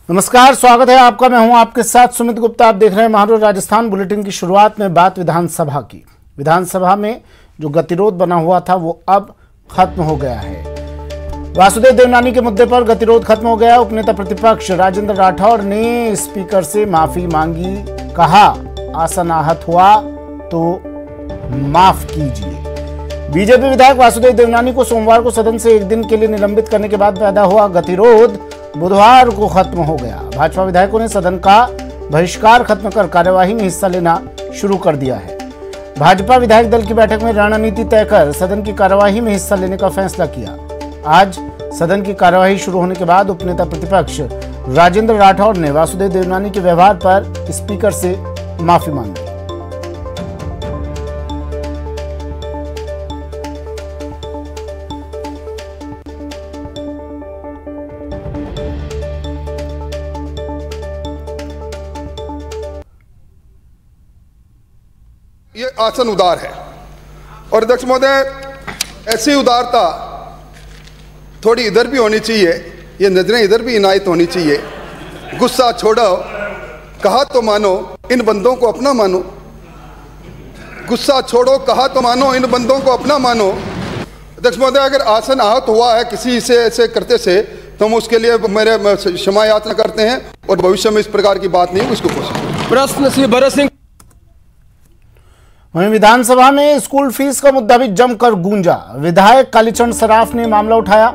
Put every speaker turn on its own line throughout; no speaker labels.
नमस्कार, स्वागत है आपका। मैं हूं आपके साथ सुमित गुप्ता। आप देख रहे हैं महारो राजस्थान। बुलेटिन की शुरुआत में बात विधानसभा की। विधानसभा में जो गतिरोध बना हुआ था वो अब खत्म हो गया है। वासुदेव देवनानी के मुद्दे पर गतिरोध खत्म हो गया। उपनेता प्रतिपक्ष राजेंद्र राठौड़ ने स्पीकर से माफी मांगी। कहा, आसन आहत हुआ तो माफ कीजिए। बीजेपी विधायक वासुदेव देवनानी को सोमवार को सदन से एक दिन के लिए निलंबित करने के बाद पैदा हुआ गतिरोध बुधवार को खत्म हो गया। भाजपा विधायकों ने सदन का बहिष्कार खत्म कर कार्यवाही में हिस्सा लेना शुरू कर दिया है। भाजपा विधायक दल की बैठक में रणनीति तय कर सदन की कार्यवाही में हिस्सा लेने का फैसला किया। आज सदन की कार्यवाही शुरू होने के बाद उपनेता प्रतिपक्ष राजेंद्र राठौड़ ने वासुदेव देवनानी के व्यवहार पर स्पीकर से माफी मांगी।
ये आसन उदार है और अध्यक्ष महोदय, ऐसी उदारता थोड़ी इधर भी होनी चाहिए, ये नजरें इधर भी इनायत होनी चाहिए। गुस्सा छोड़ो, कहा तो मानो, इन बंदों को अपना मानो। गुस्सा छोड़ो, कहा तो मानो, इन बंदों को अपना मानो। अध्यक्ष महोदय, अगर आसन आहत हुआ है किसी से ऐसे करते से, तो हम उसके लिए मेरे क्षमा याचना करते हैं और भविष्य में इस प्रकार की बात नहीं हो, इसको कोशिश।
प्रश्न श्री भरत सिंह।
वहीं विधानसभा में स्कूल फीस का मुद्दा भी जमकर गूंजा। विधायक कालीचरण सराफ ने मामला उठाया।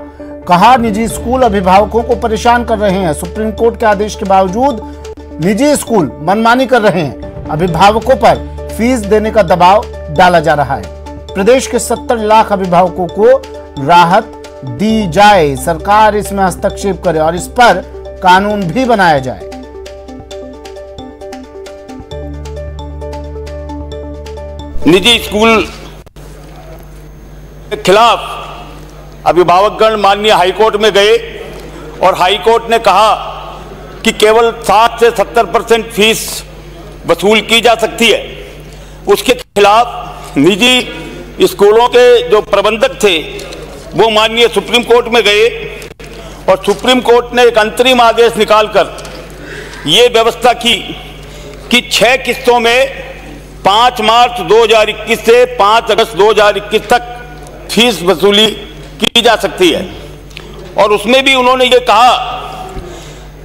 कहा, निजी स्कूल अभिभावकों को परेशान कर रहे हैं। सुप्रीम कोर्ट के आदेश के बावजूद निजी स्कूल मनमानी कर रहे हैं। अभिभावकों पर फीस देने का दबाव डाला जा रहा है। प्रदेश के 70 लाख अभिभावकों को राहत दी जाए। सरकार इसमें हस्तक्षेप करे और इस पर कानून भी बनाया जाए।
निजी स्कूल के खिलाफ अभिभावकगण माननीय हाईकोर्ट में गए और हाईकोर्ट ने कहा कि केवल 60 से 70% फीस वसूल की जा सकती है। उसके खिलाफ निजी स्कूलों के जो प्रबंधक थे वो माननीय सुप्रीम कोर्ट में गए और सुप्रीम कोर्ट ने एक अंतरिम आदेश निकालकर ये व्यवस्था की कि 6 किस्तों में 5 मार्च 2021 से 5 अगस्त 2021 तक फीस वसूली की जा सकती है। और उसमें भी उन्होंने ये कहा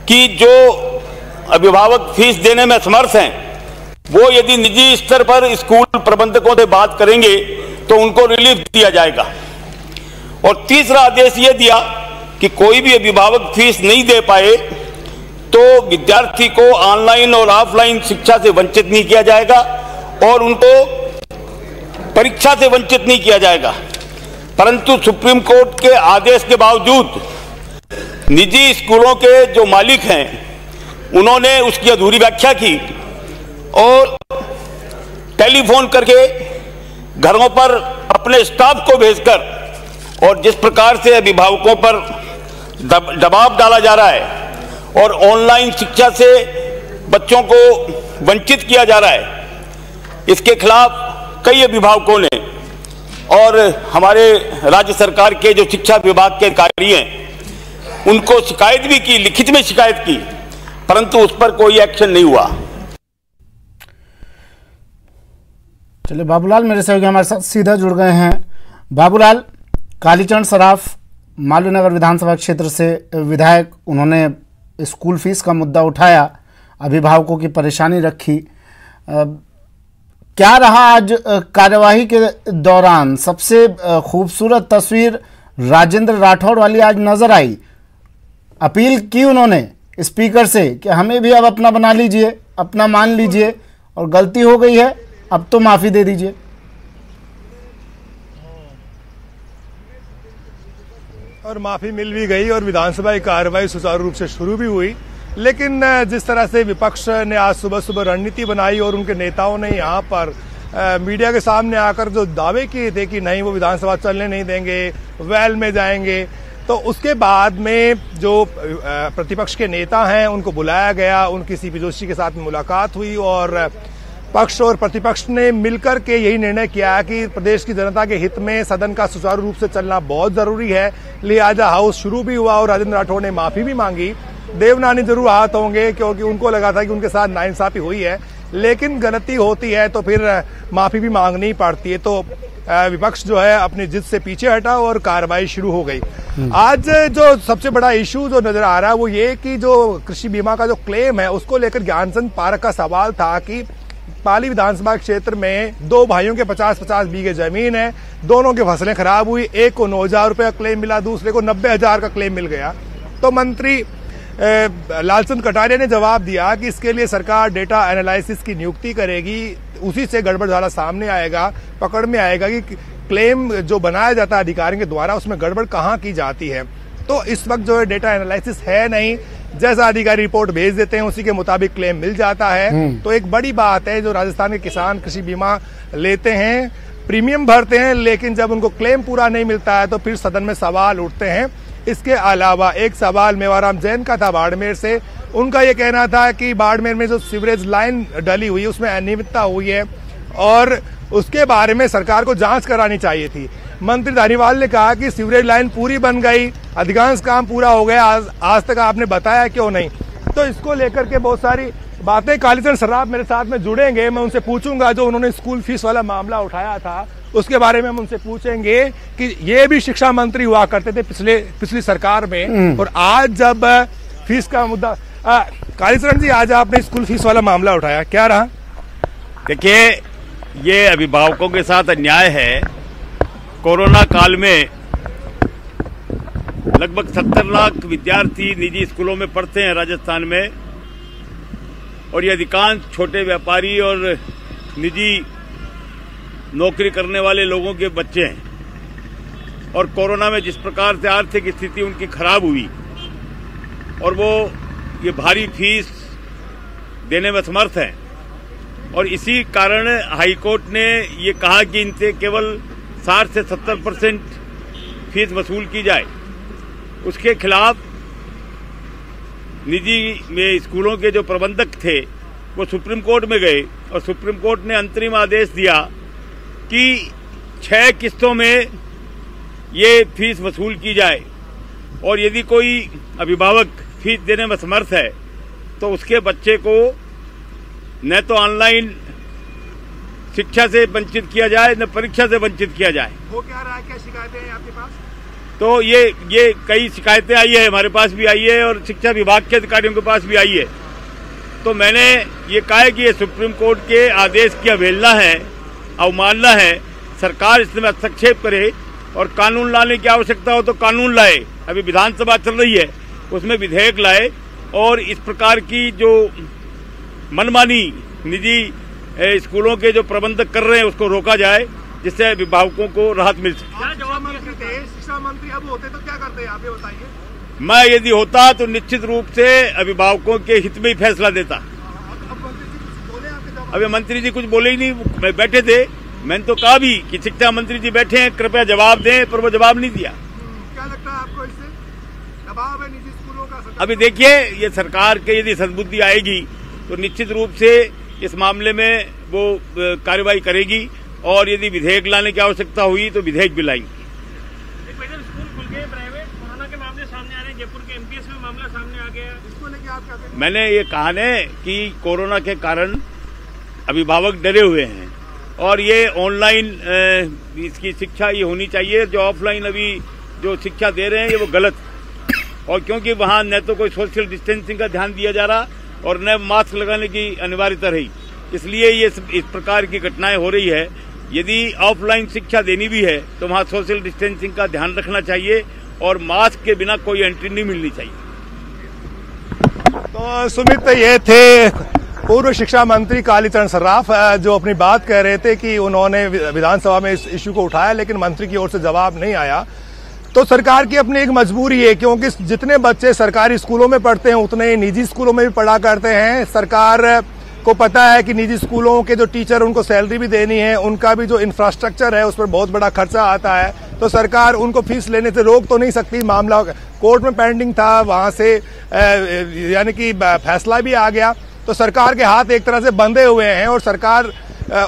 कि जो अभिभावक फीस देने में समर्थ हैं वो यदि निजी स्तर पर स्कूल प्रबंधकों से बात करेंगे तो उनको रिलीफ दिया जाएगा। और तीसरा आदेश ये दिया कि कोई भी अभिभावक फीस नहीं दे पाए तो विद्यार्थी को ऑनलाइन और ऑफलाइन शिक्षा से वंचित नहीं किया जाएगा और उनको परीक्षा से वंचित नहीं किया जाएगा। परंतु सुप्रीम कोर्ट के आदेश के बावजूद निजी स्कूलों के जो मालिक हैं उन्होंने उसकी अधूरी व्याख्या की और टेलीफोन करके घरों पर अपने स्टाफ को भेजकर और जिस प्रकार से अभिभावकों पर दबाव डाला जा रहा है और ऑनलाइन शिक्षा से बच्चों को वंचित किया जा रहा है, इसके खिलाफ कई अभिभावकों ने और हमारे राज्य सरकार के जो शिक्षा विभाग के अधिकारी हैं उनको शिकायत भी की, लिखित में शिकायत की, परंतु उस पर कोई एक्शन नहीं हुआ।
चलिए, बाबूलाल मेरे सहयोगी हमारे साथ सीधा जुड़ गए हैं। बाबूलाल, कालीचरण सराफ मालवीय विधानसभा क्षेत्र से विधायक, उन्होंने स्कूल फीस का मुद्दा उठाया, अभिभावकों की परेशानी रखी। क्या रहा आज कार्यवाही के दौरान? सबसे खूबसूरत तस्वीर राजेंद्र राठौड़ वाली आज नजर आई। अपील की उन्होंने स्पीकर से कि हमें भी अब अपना बना लीजिए, अपना मान लीजिए और गलती हो गई है अब तो माफी दे दीजिए।
और माफी मिल भी गई और विधानसभा की कार्रवाई सुचारू रूप से शुरू भी हुई। लेकिन जिस तरह से विपक्ष ने आज सुबह सुबह रणनीति बनाई और उनके नेताओं ने यहाँ पर मीडिया के सामने आकर जो दावे किए थे कि नहीं वो विधानसभा चलने नहीं देंगे, वेल में जाएंगे, तो उसके बाद में जो प्रतिपक्ष के नेता हैं उनको बुलाया गया, उनकी सीपी जोशी के साथ मुलाकात हुई और पक्ष और प्रतिपक्ष ने मिलकर के यही निर्णय किया कि प्रदेश की जनता के हित में सदन का सुचारू रूप से चलना बहुत जरूरी है। लिहाजा हाउस शुरू भी हुआ और राजेंद्र राठौड़ ने माफी भी मांगी देवनानी जरूर आहत होंगे, क्योंकि उनको लगा था कि उनके साथ नाइंसाफी हुई है, लेकिन गलती होती है तो फिर माफी भी मांगनी पड़ती है। तो विपक्ष जो है अपनी जिद से पीछे हटा और कार्रवाई शुरू हो गई। आज जो सबसे बड़ा इशू जो नजर आ रहा है वो ये कि जो कृषि बीमा का जो क्लेम है उसको लेकर ज्ञानचंद पारक का सवाल था कि पाली विधानसभा क्षेत्र में दो भाइयों के 50-50 बीघे जमीन है, दोनों की फसलें खराब हुई, एक को 9,000 रुपये का क्लेम मिला, दूसरे को 90,000 का क्लेम मिल गया। तो मंत्री लालचंद कटारिया ने जवाब दिया कि इसके लिए सरकार डेटा एनालिसिस की नियुक्ति करेगी, उसी से गड़बड़ सामने आएगा, पकड़ में आएगा कि क्लेम जो बनाया जाता है अधिकारियों के द्वारा उसमें गड़बड़ कहाँ की जाती है। तो इस वक्त जो है डेटा एनालिसिस है नहीं, जैसा अधिकारी रिपोर्ट भेज देते हैं उसी के मुताबिक क्लेम मिल जाता है। तो एक बड़ी बात है, जो राजस्थान के किसान कृषि बीमा लेते हैं, प्रीमियम भरते हैं, लेकिन जब उनको क्लेम पूरा नहीं मिलता है तो फिर सदन में सवाल उठते हैं। इसके अलावा एक सवाल मेवाराम जैन का था बाड़मेर से, उनका ये कहना था कि बाड़मेर में जो सीवरेज लाइन डली हुई है उसमें अनियमितता हुई है और उसके बारे में सरकार को जांच करानी चाहिए थी। मंत्री धारीवाल ने कहा कि सीवरेज लाइन पूरी बन गई, अधिकांश काम पूरा हो गया, आज तक आपने बताया क्यों नहीं। तो इसको लेकर के बहुत सारी बातें, कालीचरण सर्राफ मेरे साथ में जुड़ेंगे, मैं उनसे पूछूंगा जो उन्होंने स्कूल फीस वाला मामला उठाया था उसके बारे में हम उनसे पूछेंगे कि ये भी शिक्षा मंत्री हुआ करते थे पिछली सरकार में, और आज जब फीस का मुद्दा, कालीचरण जी आज आपने स्कूल फीस वाला मामला उठाया, क्या रहा?
देखिए, ये अभिभावकों के साथ अन्याय है। कोरोना काल में लगभग 70 लाख विद्यार्थी निजी स्कूलों में पढ़ते हैं राजस्थान में, और ये अधिकांश छोटे व्यापारी और निजी नौकरी करने वाले लोगों के बच्चे हैं। और कोरोना में जिस प्रकार से आर्थिक स्थिति उनकी खराब हुई और वो ये भारी फीस देने में समर्थ हैं, और इसी कारण हाईकोर्ट ने ये कहा कि इनसे केवल 60 से 70% फीस वसूल की जाए। उसके खिलाफ निजी में स्कूलों के जो प्रबंधक थे वो सुप्रीम कोर्ट में गए, और सुप्रीम कोर्ट ने अंतरिम आदेश दिया कि 6 किस्तों में ये फीस वसूल की जाए, और यदि कोई अभिभावक फीस देने में समर्थ है तो उसके बच्चे को न तो ऑनलाइन शिक्षा से वंचित किया जाए न परीक्षा से वंचित किया जाए।
वो क्या रहा है, क्या शिकायतें हैं आपके पास?
तो ये कई शिकायतें आई है, हमारे पास भी आई है और शिक्षा विभाग के अधिकारियों के पास भी आई है। तो मैंने ये कहा है कि ये सुप्रीम कोर्ट के आदेश की अवहेलना है, अवमानना है। सरकार इसमें हस्तक्षेप करे और कानून लाने की आवश्यकता हो तो कानून लाए। अभी विधानसभा चल रही है, उसमें विधेयक लाए और इस प्रकार की जो मनमानी निजी स्कूलों के जो प्रबंधक कर रहे हैं उसको रोका जाए, जिससे अभिभावकों को राहत मिल सके।
शिक्षा मंत्री अब होते तो क्या करते हैं आप ये बताइए?
मैं यदि होता तो निश्चित रूप से अभिभावकों के हित में ही फैसला देता। अभी मंत्री जी कुछ बोले ही नहीं, मैं बैठे थे, मैंने तो कहा भी कि शिक्षा मंत्री जी बैठे हैं, कृपया जवाब दें, पर वो जवाब नहीं दिया।
क्या लगता है आपको, इससे दबाव है निजी स्कूलों का?
अभी देखिए, ये सरकार के यदि सद्बुद्धि आएगी तो निश्चित रूप से इस मामले में वो कार्रवाई करेगी, और यदि विधेयक लाने की आवश्यकता हुई तो विधेयक भी लाएंगी।
स्कूल खुल गए प्राइवेट, कोरोना के मामले सामने आ रहे हैं, जयपुर के एमपीएस में मामला सामने आ गया, इसको लेकर आप क्या कहेंगे?
मैंने ये कहा न कि कोरोना के कारण अभिभावक डरे हुए हैं, और ये ऑनलाइन इसकी शिक्षा ये होनी चाहिए। जो ऑफलाइन अभी जो शिक्षा दे रहे हैं ये वो गलत, और क्योंकि वहाँ न तो कोई सोशल डिस्टेंसिंग का ध्यान दिया जा रहा और न मास्क लगाने की अनिवार्यता रही, इसलिए ये इस प्रकार की घटनाएं हो रही है। यदि ऑफलाइन शिक्षा देनी भी है तो वहाँ सोशल डिस्टेंसिंग का ध्यान रखना चाहिए और मास्क के बिना कोई एंट्री नहीं मिलनी चाहिए।
तो सुमित, ये थे पूर्व शिक्षा मंत्री कालीचरण सर्राफ, जो अपनी बात कह रहे थे कि उन्होंने विधानसभा में इस इश्यू को उठाया लेकिन मंत्री की ओर से जवाब नहीं आया। तो सरकार की अपनी एक मजबूरी है, क्योंकि जितने बच्चे सरकारी स्कूलों में पढ़ते हैं उतने ही निजी स्कूलों में भी पढ़ा करते हैं। सरकार को पता है कि निजी स्कूलों के जो टीचर, उनको सैलरी भी देनी है, उनका भी जो इंफ्रास्ट्रक्चर है उस पर बहुत बड़ा खर्चा आता है, तो सरकार उनको फीस लेने से रोक तो नहीं सकती। मामला कोर्ट में पेंडिंग था, वहां से यानी कि फैसला भी आ गया, तो सरकार के हाथ एक तरह से बंधे हुए हैं और सरकार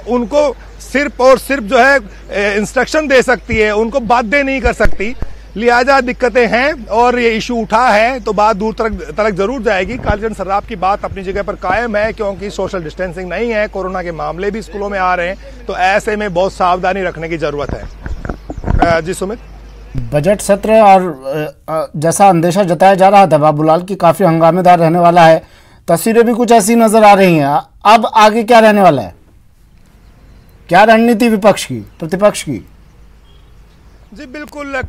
उनको सिर्फ और सिर्फ जो है इंस्ट्रक्शन दे सकती है, उनको बाध्य नहीं कर सकती। लिहाजा दिक्कतें हैं और ये इशू उठा है तो बात दूर तक जरूर जाएगी। कालीचरण सर्राफ की बात अपनी जगह पर कायम है, क्योंकि सोशल डिस्टेंसिंग नहीं है, कोरोना के मामले भी स्कूलों में आ रहे हैं, तो ऐसे में बहुत सावधानी रखने की जरूरत है। जी सुमित,
बजट सत्र और जैसा अंदेशा जताया जा रहा था बाबूलाल की काफी हंगामेदार रहने वाला है, तस्वीरें भी कुछ ऐसी नजर आ रही हैं। अब आगे क्या रहने वाला है, क्या रणनीति विपक्ष की, प्रतिपक्ष की?
जी बिल्कुल,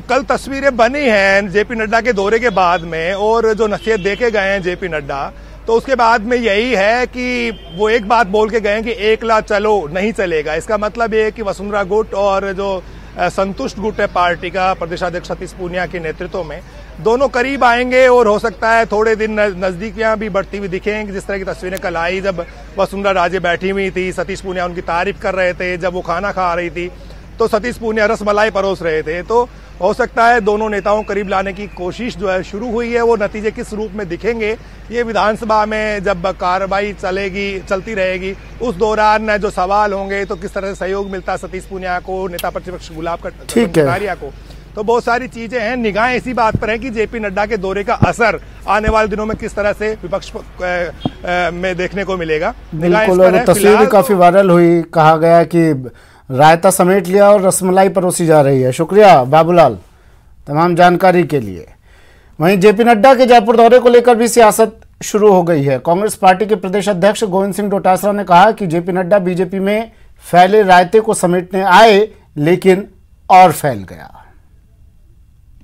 कल तस्वीरें बनी हैं जेपी नड्डा के दौरे के बाद में और जो नसीहत देके गए हैं जेपी नड्डा, तो उसके बाद में यही है कि वो एक बात बोल के गए कि एकला चलो नहीं चलेगा। इसका मतलब ये है कि वसुंधरा गुट और जो संतुष्ट गुट है पार्टी का प्रदेशाध्यक्ष सतीश पूनिया के नेतृत्व में, दोनों करीब आएंगे और हो सकता है थोड़े दिन नजदीकियां भी बढ़ती हुई दिखेंगी। जिस तरह की तस्वीरें कल आई जब वसुंधरा राजे बैठी हुई थी, सतीश पूनिया उनकी तारीफ कर रहे थे, जब वो खाना खा रही थी तो सतीश पूनिया रसमलाई परोस रहे थे, तो हो सकता है दोनों नेताओं करीब लाने की कोशिश जो है शुरू हुई है। वो नतीजे किस रूप में दिखेंगे ये विधानसभा में जब कार्रवाई चलती रहेगी उस दौरान जो सवाल होंगे, तो किस तरह से सहयोग मिलता है सतीश पूनिया को, नेता प्रतिपक्ष गुलाब कटारिया को, तो बहुत सारी चीजें हैं। निगाहें इसी बात पर है कि जेपी नड्डा के दौरे का असर आने वाले दिनों में किस तरह से विपक्ष में देखने को मिलेगा।
बिल्कुल, तस्वीर भी काफी वायरल हुई, कहा गया कि रायता समेट लिया और रसमलाई परोसी जा रही है। शुक्रिया बाबूलाल तमाम जानकारी के लिए। वहीं जेपी नड्डा के जयपुर दौरे को लेकर भी सियासत शुरू हो गई है। कांग्रेस पार्टी के प्रदेश अध्यक्ष गोविंद सिंह डोटासरा ने कहा कि जेपी नड्डा बीजेपी में फैले रायते को समेटने आए लेकिन और फैल गया।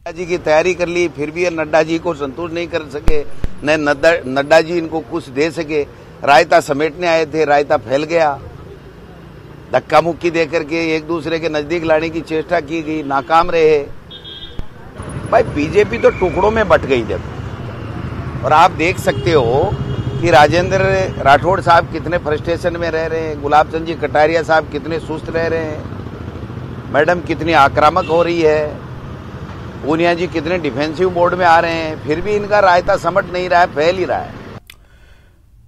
जी की तैयारी कर ली, फिर भी ये नड्डा जी को संतुष्ट नहीं कर सके, न नड्डा जी इनको कुछ दे सके। रायता समेटने आए थे, रायता फैल गया। धक्का मुक्की देकर के एक दूसरे के नजदीक लाने की चेष्टा की गई, नाकाम रहे। भाई बीजेपी तो टुकड़ों में बट गई जब, और आप देख सकते हो कि राजेंद्र राठौड़ साहब कितने फ्रस्ट्रेशन में रह रहे हैं, गुलाब चंद जी कटारिया साहब कितने सुस्त रह रहे हैं, मैडम कितनी आक्रामक हो रही है, पूनिया जी कितने डिफेंसिव मोड में आ रहे हैं, फिर भी इनका रायता समट नहीं रहा है, फैल ही रहा है।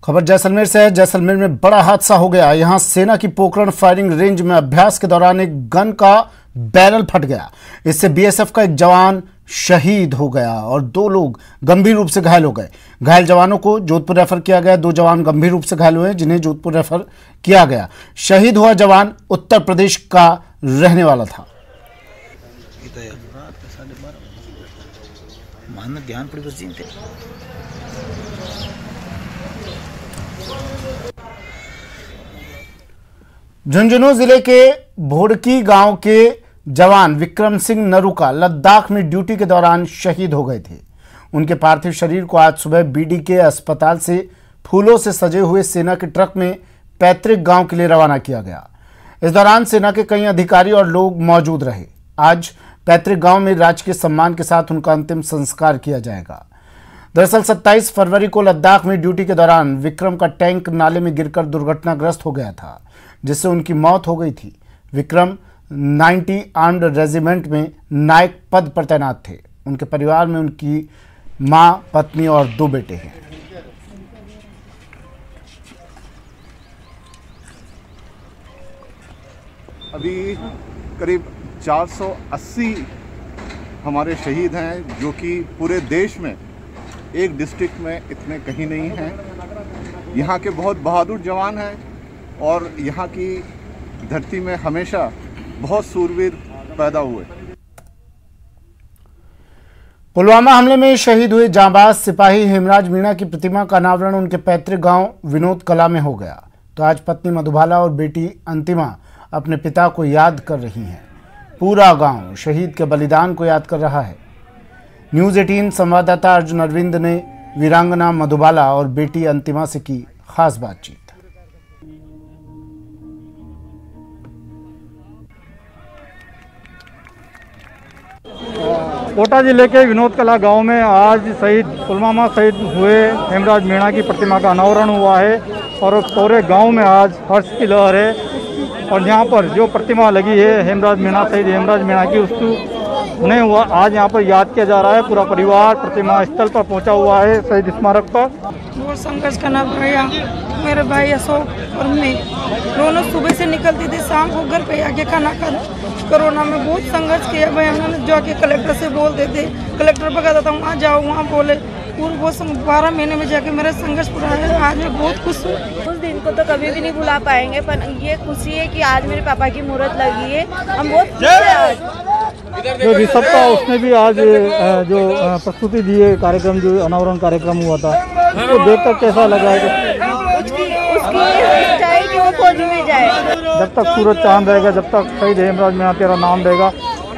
खबर जैसलमेर से है। जैसलमेर में बड़ा हादसा हो गया। यहां सेना की पोखरण फायरिंग रेंज में अभ्यास के दौरान एक गन का बैरल फट गया। इससे बीएसएफ का एक जवान शहीद हो गया और 2 लोग गंभीर रूप से घायल हो गए। घायल जवानों को जोधपुर रेफर किया गया। 2 जवान गंभीर रूप से घायल हुए जिन्हें जोधपुर रेफर किया गया। शहीद हुआ जवान उत्तर प्रदेश का रहने वाला था। झुंझुनू जिले के भोड़की गांव के जवान विक्रम सिंह नरूका लद्दाख में ड्यूटी के दौरान शहीद हो गए थे। उनके पार्थिव शरीर को आज सुबह बीडी के अस्पताल से फूलों से सजे हुए सेना के ट्रक में पैतृक गांव के लिए रवाना किया गया। इस दौरान सेना के कई अधिकारी और लोग मौजूद रहे। आज पैतृक गांव में राजकीय सम्मान के साथ उनका अंतिम संस्कार किया जाएगा। दरअसल 27 फरवरी को लद्दाख में ड्यूटी के दौरान विक्रम का टैंक नाले में गिरकर दुर्घटनाग्रस्त हो गया था, जिससे उनकी मौत हो गई थी। विक्रम 90 आर्म्ड रेजिमेंट में नायक पद पर तैनात थे। उनके परिवार में उनकी मां, पत्नी और 2 बेटे हैं।
अभी करीब 480 हमारे शहीद हैं, जो कि पूरे देश में एक डिस्ट्रिक्ट में इतने कहीं नहीं हैं। यहाँ के बहुत बहादुर जवान हैं और यहाँ की धरती में हमेशा बहुत सूरवीर पैदा हुए।
पुलवामा हमले में शहीद हुए जांबाज सिपाही हेमराज मीणा की प्रतिमा का अनावरण उनके पैतृक गांव विनोद कला में हो गया। तो आज पत्नी मधुबाला और बेटी अंतिमा अपने पिता को याद कर रही हैं। पूरा गांव शहीद के बलिदान को याद कर रहा है। न्यूज़ 18 संवाददाता अर्जुन अरविंद ने वीरांगना मधुबाला और बेटी अंतिमा से की खास बातचीत।
कोटा जिले के विनोद कला गांव में आज पुलवामा शहीद हुए हेमराज मीणा की प्रतिमा का अनावरण हुआ है और पूरे गांव में आज हर्ष की लहर है। और यहाँ पर जो प्रतिमा लगी है हेमराज मीणा शहीद हेमराज मीणा की, उसको उन्हें हुआ आज यहाँ पर याद किया जा रहा है। पूरा परिवार प्रतिमा स्थल पर पहुँचा हुआ है शहीद स्मारक पर।
बहुत संघर्ष करना पड़ा। मेरे भाई अशोक और मैं दोनों सुबह से निकलती थी, शाम को घर पे आके खाना खाना। कोरोना में बहुत संघर्ष किया भाई हमने, जो कि कलेक्टर से बोलते थे, कलेक्टर पर कहता था वहाँ जाओ, वहाँ बोले। पूरे बहुत 12 महीने में जाके मेरा संघर्ष पूरा है। आज मैं बहुत खुश हूँ।
उस दिन को तो कभी भी नहीं भुला पाएंगे, पर ये खुशी है कि आज मेरे पापा की मुहूर्त लगी है। हम बहुत खुश हैं आज।
जो ऋषभ था उसने भी आज जो प्रस्तुति दी है, कार्यक्रम जो अनावरण कार्यक्रम हुआ था, उसको देखकर कैसा लगा?
उसकी इच्छा है कि वो फौज में जाए।
जब तक सूरज चांद रहेगा, जब तक शहीद हेमराज मीणा तेरा नाम रहेगा।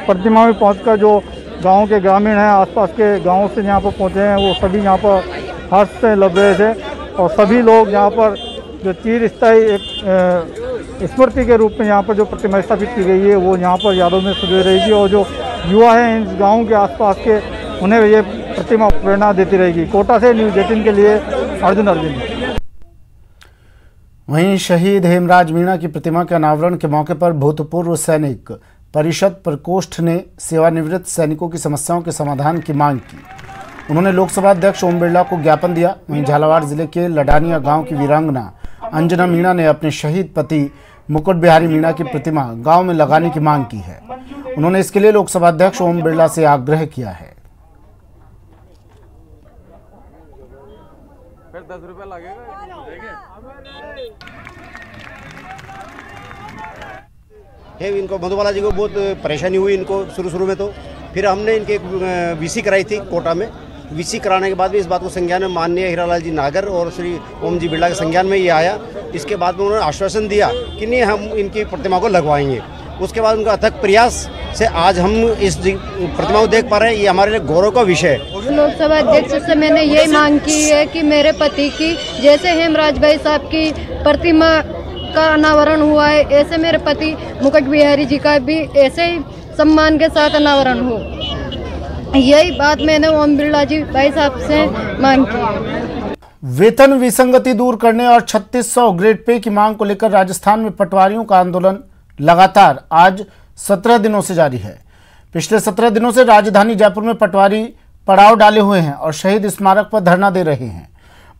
प्रतिमा में पहुंचकर जो गांव के ग्रामीण हैं, आसपास के गांवों से यहाँ पर पहुँचे हैं, वो सभी यहाँ पर हर्ष से लग रहे थे। और सभी लोग यहाँ पर जो चिर स्थायी एक स्मृति के रूप में यहाँ पर जो प्रतिमा स्थापित की गई है, वो यहाँ पर यादों में सजोई रहेगी। और जो युवा हैं इस गाँव के आसपास के, उन्हें ये प्रतिमा प्रेरणा देती रहेगी। कोटा से न्यूज़ 18 के लिए अर्जुन।
वहीं शहीद हेमराज मीणा की प्रतिमा के अनावरण के मौके पर भूतपूर्व सैनिक परिषद प्रकोष्ठ ने सेवानिवृत्त सैनिकों की समस्याओं के समाधान की मांग की। उन्होंने लोकसभा अध्यक्ष ओम बिरला को ज्ञापन दिया। वहीं झालावाड़ जिले के लडानिया गांव की वीरांगना अंजना मीणा ने अपने शहीद पति मुकुट बिहारी मीणा की प्रतिमा गांव में लगाने की मांग की है। उन्होंने इसके लिए लोकसभा अध्यक्ष ओम बिरला से आग्रह किया है।
फिर 10 रुपये लगेगा।
इनको मधुबाला जी को बहुत परेशानी हुई इनको शुरू में, तो फिर हमने इनके वीसी कराई थी कोटा में। वीसी कराने के बाद भी इस बात को संज्ञान में माननीय हीरालाल जी नागर और श्री ओम जी बिरला के संज्ञान में ये आया। इसके बाद में उन्होंने आश्वासन दिया कि नहीं, हम इनकी प्रतिमा को लगवाएंगे। उसके बाद उनका अथक प्रयास से आज हम इस प्रतिमा को देख पा रहे हैं। ये हमारे लिए गौरव का विषय है।
लोकसभा अध्यक्ष से मैंने यही मांग की है कि मेरे पति की जैसे हेमराज भाई साहब की प्रतिमा का अनावरण हुआ है, ऐसे मेरे पति मुकुट बिहारी जी का भी ऐसे ही सम्मान के साथ अनावरण हो। यही बात मैंने ओम बिरला जी भाई साहब से मांग की।
वेतन विसंगति दूर करने और 3600 ग्रेड पे की मांग को लेकर राजस्थान में पटवारियों का आंदोलन लगातार आज 17 दिनों से जारी है। पिछले 17 दिनों से राजधानी जयपुर में पटवारी पड़ाव डाले हुए हैं और शहीद स्मारक पर धरना दे रहे हैं।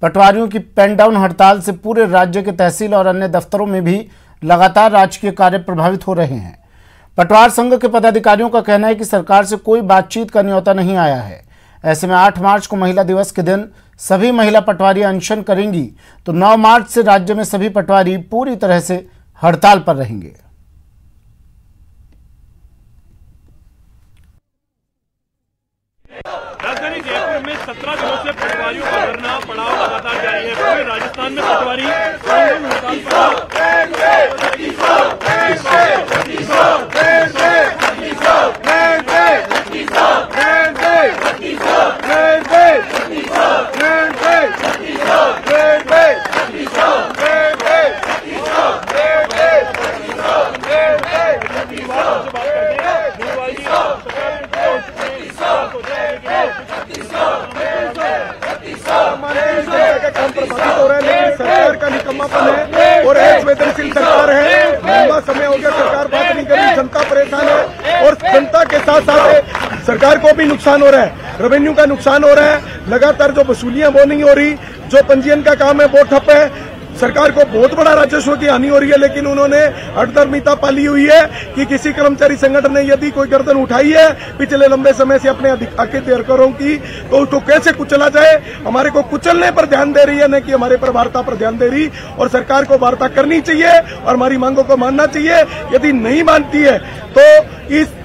पटवारियों की पेन डाउन हड़ताल से पूरे राज्य के तहसील और अन्य दफ्तरों में भी लगातार राजकीय कार्य प्रभावित हो रहे हैं। पटवार संघ के पदाधिकारियों का कहना है कि सरकार से कोई बातचीत का न्योता नहीं आया है। ऐसे में 8 मार्च को महिला दिवस के दिन सभी महिला पटवारी अनशन करेंगी, तो 9 मार्च से राज्य में सभी पटवारी पूरी तरह से हड़ताल पर रहेंगे।
राजधानी जयपुर में 17 दिनों से पटवारियों का धरना पड़ाव लगातार जारी है। पूरे राजस्थान में पटवारी
सरकार का निकम्मापन है और एक संवेदनशील सरकार है। लंबा समय हो गया सरकार बात नहीं करी, जनता परेशान है और जनता के साथ साथ सरकार को भी नुकसान हो रहा है, रेवेन्यू का नुकसान हो रहा है। लगातार जो वसूलियां वो नहीं हो रही, जो पंजीयन का काम है वो ठप है। सरकार को बहुत बड़ा राजस्व की हानि हो रही है, लेकिन उन्होंने अधर्मिता पाली हुई है कि किसी कर्मचारी संगठन ने यदि कोई गर्दन उठाई है पिछले लंबे समय से अपने अधिकारों की, तो उसको कैसे कुचला जाए। हमारे को कुचलने पर ध्यान दे रही है, न कि हमारे पर वार्ता पर ध्यान दे रही। और सरकार को वार्ता करनी चाहिए और हमारी मांगों को मानना चाहिए। यदि नहीं मानती है तो इस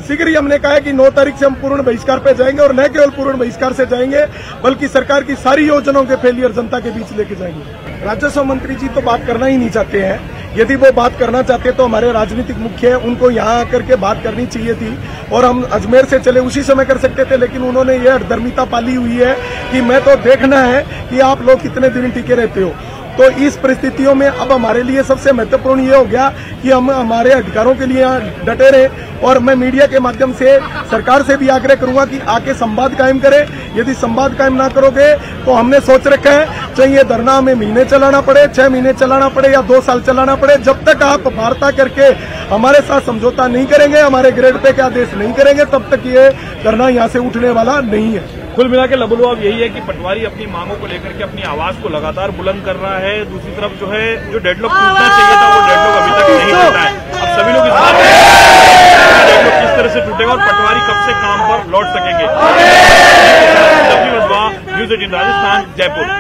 शीघ्र ही हमने कहा है कि 9 तारीख से हम पूर्ण बहिष्कार पे जाएंगे और न केवल पूर्ण बहिष्कार से जाएंगे बल्कि सरकार की सारी योजनाओं के फेलियर जनता के बीच लेके जाएंगे। राजस्व मंत्री जी तो बात करना ही नहीं चाहते हैं। यदि वो बात करना चाहते तो हमारे राजनीतिक मुख्य है, उनको यहाँ आकर के बात करनी चाहिए थी और हम अजमेर से चले उसी समय कर सकते थे, लेकिन उन्होंने ये अधर्मिता पाली हुई है कि मैं तो देखना है कि आप लोग कितने दिन टिके रहते हो। तो इस परिस्थितियों में अब हमारे लिए सबसे महत्वपूर्ण ये हो गया कि हम हमारे अधिकारों के लिए डटे रहे। और मैं मीडिया के माध्यम से सरकार से भी आग्रह करूंगा कि आके संवाद कायम करें। यदि संवाद कायम ना करोगे तो हमने सोच रखा है चाहे ये धरना हमें महीने चलाना पड़े, 6 महीने चलाना पड़े या 2 साल चलाना पड़े, जब तक आप वार्ता करके हमारे साथ समझौता नहीं करेंगे, हमारे ग्रेड पे के आदेश नहीं करेंगे, तब तक ये धरना यहाँ से उठने वाला नहीं है।
कुल मिला के लबोलुआब यही है कि पटवारी अपनी मांगों को लेकर के अपनी आवाज को लगातार बुलंद कर रहा है। दूसरी तरफ जो है जो डेडलॉक टूटना चाहिए था वो डेडलॉक अभी तक नहीं टूटा है। अब सभी लोग इस बात डेडलॉक किस तरह से टूटेगा और पटवारी कब से काम पर लौट सकेंगे। न्यूज़ 18 राजस्थान, जयपुर।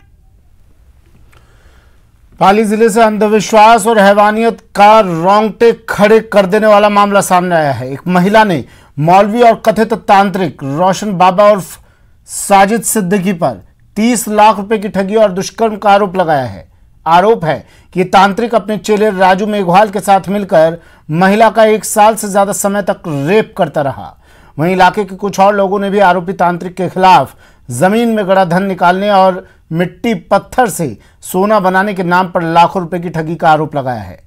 पाली जिले से अंधविश्वास और हैवानियत का रोंगटे खड़े कर देने वाला मामला सामने आया है। एक महिला ने मौलवी और कथित तांत्रिक रोशन बाबा और साजिद सिद्दीकी पर 30 लाख रुपए की ठगी और दुष्कर्म का आरोप लगाया है। आरोप है कि तांत्रिक अपने चेले राजू मेघवाल के साथ मिलकर महिला का 1 साल से ज्यादा समय तक रेप करता रहा। वहीं इलाके के कुछ और लोगों ने भी आरोपी तांत्रिक के खिलाफ जमीन में गड़ा धन निकालने और मिट्टी पत्थर से सोना बनाने के नाम पर लाखों रुपए की ठगी का आरोप लगाया है।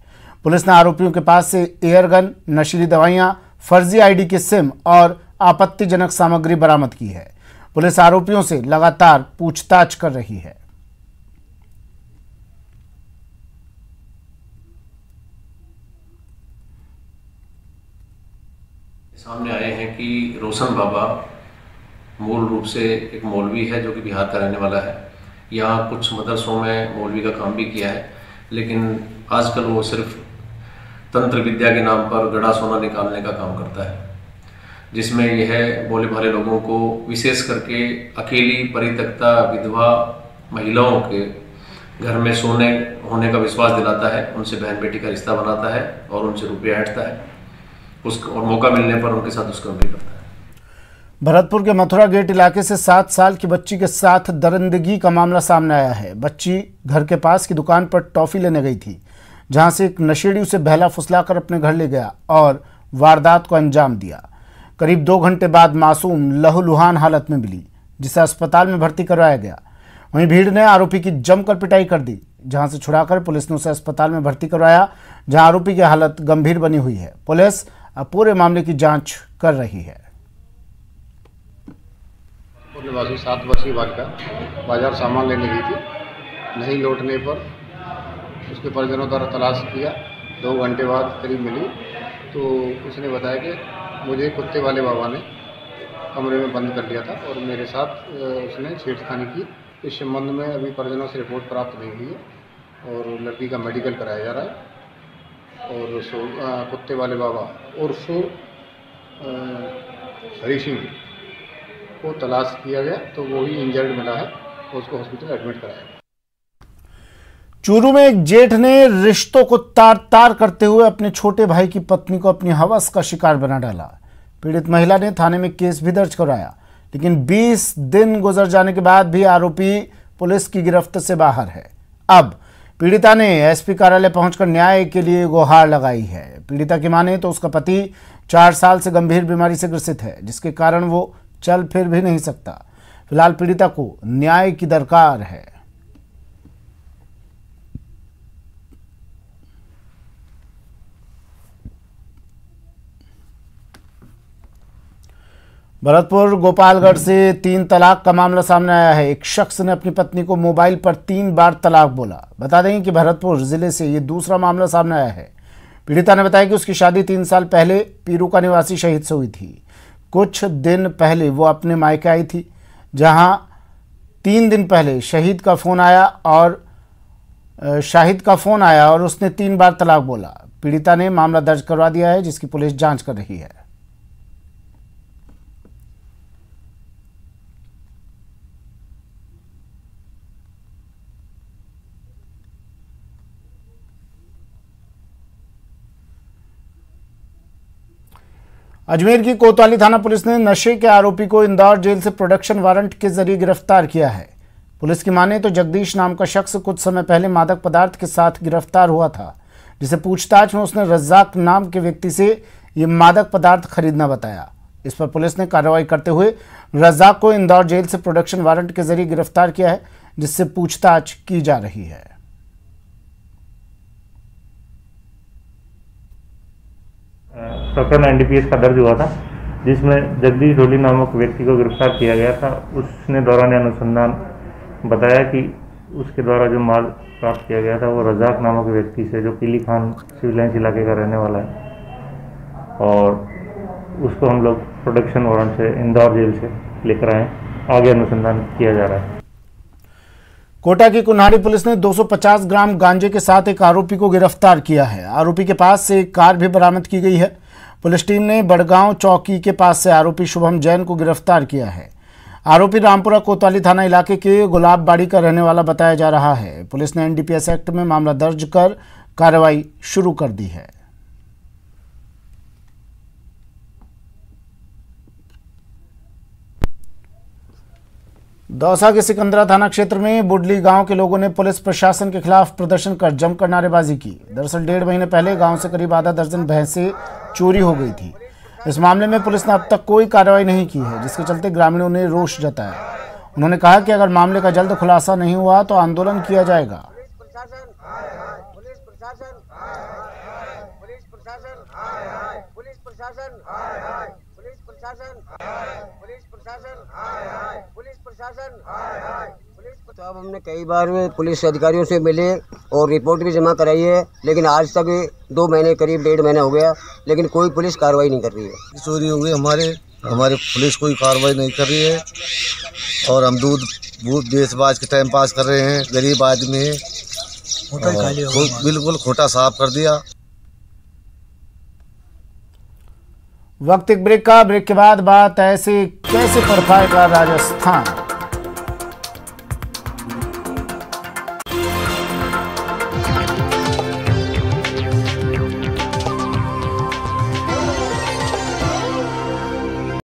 पुलिस ने आरोपियों के पास से एयरगन, नशीली दवाइयां, फर्जी आईडी के सिम और आपत्तिजनक सामग्री बरामद की है। पुलिस आरोपियों से लगातार पूछताछ कर रही है।
सामने आए हैं कि रोशन बाबा मूल रूप से एक मौलवी है जो कि बिहार का रहने वाला है। यहाँ कुछ मदरसों में मौलवी का काम भी किया है, लेकिन आजकल वो सिर्फ तंत्र विद्या के नाम पर गड़ा सोना निकालने का काम करता है, जिसमें यह भोले भाले लोगों को विशेष करके अकेली परित्यक्ता विधवा महिलाओं के घर में सोने होने का विश्वास दिलाता है, उनसे बहन बेटी का रिश्ता बनाता है और उनसे रुपया हटता है और मौका मिलने पर उनके साथ दुष्कर्म भी करता है।
भरतपुर के मथुरा गेट इलाके से 7 साल की बच्ची के साथ दरिंदगी का मामला सामने आया है। बच्ची घर के पास की दुकान पर टॉफी लेने गई थी, जहां से एक नशेड़ी उसे बहला फुसलाकर अपने घर ले गया और वारदात को अंजाम दिया। करीब 2 घंटे बाद मासूम लहूलुहान हालत में मिली, जिसे अस्पताल में भर्ती करवाया गया। वहीं भीड़ ने आरोपी की जमकर पिटाई कर दी, जहां से छुड़ाकर पुलिस ने उसे अस्पताल में भर्ती करवाया, जहां आरोपी की हालत गंभीर बनी हुई है। पुलिस अब पूरे मामले की जांच कर रही है।
निवासी 7 वर्षीय बालिका बाजार सामान लेने गई थी। नहीं लौटने पर उसके परिजनों द्वारा तलाश किया। 2 घंटे बाद करीब मिली तो उसने बताया कि मुझे कुत्ते वाले बाबा ने कमरे में बंद कर लिया था और मेरे साथ उसने छेड़खानी की। इस संबंध में अभी परिजनों से रिपोर्ट प्राप्त नहीं हुई है और लड़की का मेडिकल कराया जा रहा है। और कुत्ते वाले बाबा उर्फ हरी सिंह को तलाश किया गया तो वो ही इंजर्ड मिला है और उसको हॉस्पिटल एडमिट कराया।
चूरू में एक जेठ ने रिश्तों को तार तार करते हुए अपने छोटे भाई की पत्नी को अपनी हवस का शिकार बना डाला। पीड़ित महिला ने थाने में केस भी दर्ज कराया, लेकिन 20 दिन गुजर जाने के बाद भी आरोपी पुलिस की गिरफ्त से बाहर है। अब पीड़िता ने एसपी कार्यालय पहुंचकर न्याय के लिए गुहार लगाई है। पीड़िता की माने तो उसका पति 4 साल से गंभीर बीमारी से ग्रसित है, जिसके कारण वो चल फिर भी नहीं सकता। फिलहाल पीड़िता को न्याय की दरकार है। भरतपुर गोपालगढ़ से 3 तलाक का मामला सामने आया है। एक शख्स ने अपनी पत्नी को मोबाइल पर 3 बार तलाक बोला। बता दें कि भरतपुर जिले से ये दूसरा मामला सामने आया है। पीड़िता ने बताया कि उसकी शादी 3 साल पहले पीरूका निवासी शहीद से हुई थी। कुछ दिन पहले वो अपने मायके आई थी, जहां 3 दिन पहले शाहिद का फोन आया और उसने 3 बार तलाक बोला। पीड़िता ने मामला दर्ज करवा दिया है, जिसकी पुलिस जांच कर रही है। अजमेर की कोतवाली थाना पुलिस ने नशे के आरोपी को इंदौर जेल से प्रोडक्शन वारंट के जरिए गिरफ्तार किया है। पुलिस की माने तो जगदीश नाम का शख्स कुछ समय पहले मादक पदार्थ के साथ गिरफ्तार हुआ था, जिसे पूछताछ में उसने रज्जाक नाम के व्यक्ति से ये मादक पदार्थ खरीदना बताया। इस पर पुलिस ने कार्रवाई करते हुए रज्जाक को इंदौर जेल से प्रोडक्शन वारंट के जरिए गिरफ्तार किया है, जिससे पूछताछ की जा रही है।
प्रकरण एनडीपीएस का दर्ज हुआ था, जिसमें जगदीश डोली नामक व्यक्ति को गिरफ्तार किया गया था। उसने दौरान अनुसंधान बताया कि उसके द्वारा जो माल प्राप्त किया गया था वो रज़ाक नामक व्यक्ति से, जो पीली खान सिविल लाइंस इलाके का रहने वाला है, और उसको हम लोग प्रोडक्शन वारंट से इंदौर जेल से लेकर आए। आगे अनुसंधान किया जा रहा है।
कोटा की कुन्हाड़ी पुलिस ने 250 ग्राम गांजे के साथ एक आरोपी को गिरफ्तार किया है। आरोपी के पास से एक कार भी बरामद की गई है। पुलिस टीम ने बड़गांव चौकी के पास से आरोपी शुभम जैन को गिरफ्तार किया है। आरोपी रामपुरा कोतवाली थाना इलाके के गुलाबबाड़ी का रहने वाला बताया जा रहा है। पुलिस ने एनडीपीएस एक्ट में मामला दर्ज कर कार्रवाई शुरू कर दी है। दौसा के सिकंदरा थाना क्षेत्र में बुडली गांव के लोगों ने पुलिस प्रशासन के खिलाफ प्रदर्शन कर जमकर नारेबाजी की। दरअसल 1.5 महीने पहले गांव से करीब आधा दर्जन भैंसें चोरी हो गई थी। इस मामले में पुलिस ने अब तक कोई कार्रवाई नहीं की है, जिसके चलते ग्रामीणों ने रोष जताया। उन्होंने कहा कि अगर मामले का जल्द खुलासा नहीं हुआ तो आंदोलन किया जाएगा।
साहब हमने कई बार पुलिस अधिकारियों से मिले और रिपोर्ट भी जमा कराई है, लेकिन आज तक 2 महीने करीब 1.5 महीना हो गया, लेकिन कोई पुलिस कार्रवाई नहीं कर रही है।
चोरी हो गई, हमारे पुलिस कोई कार्रवाई नहीं कर रही है और हम दूध बेच बाज के टाइम पास कर रहे हैं। गरीब आदमी है, बिल्कुल खोटा साफ कर दिया।
वक्त एक ब्रेक का। ब्रेक के बाद बात ऐसे कैसे पढ़ पाएगा राजस्थान।